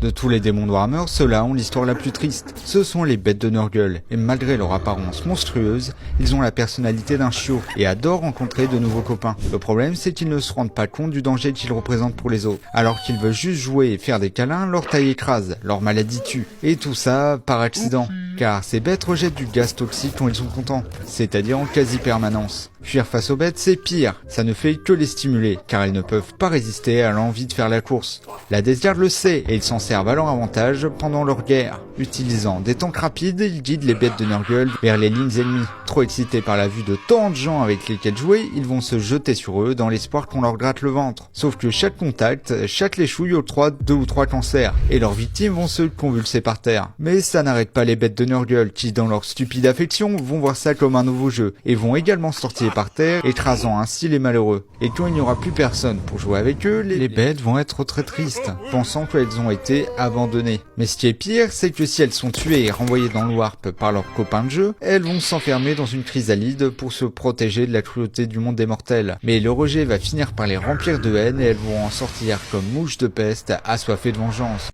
De tous les démons de Warhammer, ceux-là ont l'histoire la plus triste. Ce sont les bêtes de Nurgle, et malgré leur apparence monstrueuse, ils ont la personnalité d'un chiot, et adorent rencontrer de nouveaux copains. Le problème, c'est qu'ils ne se rendent pas compte du danger qu'ils représentent pour les autres. Alors qu'ils veulent juste jouer et faire des câlins, leur taille écrase, leur maladie tue. Et tout ça, par accident. Car ces bêtes rejettent du gaz toxique quand ils sont contents, c'est-à-dire en quasi-permanence. Fuir face aux bêtes, c'est pire, ça ne fait que les stimuler, car elles ne peuvent pas résister à l'envie de faire la course. La Death Guard le sait, et ils s'en servent à leur avantage pendant leur guerre. Utilisant des tanks rapides, ils guident les bêtes de Nurgle vers les lignes ennemies. Trop excités par la vue de tant de gens avec lesquels jouer, ils vont se jeter sur eux dans l'espoir qu'on leur gratte le ventre. Sauf que chaque contact, chaque léchouille octroie 2 ou 3 cancers, et leurs victimes vont se convulser par terre. Mais ça n'arrête pas les bêtes de Nurgle qui, dans leur stupide affection, vont voir ça comme un nouveau jeu, et vont également sortir par terre, écrasant ainsi les malheureux. Et quand il n'y aura plus personne pour jouer avec eux, les bêtes vont être très tristes, pensant qu'elles ont été abandonnées. Mais ce qui est pire, c'est que si elles sont tuées et renvoyées dans le Warp par leurs copains de jeu, elles vont s'enfermer dans une chrysalide pour se protéger de la cruauté du monde des mortels. Mais le rejet va finir par les remplir de haine et elles vont en sortir comme mouches de peste, assoiffées de vengeance.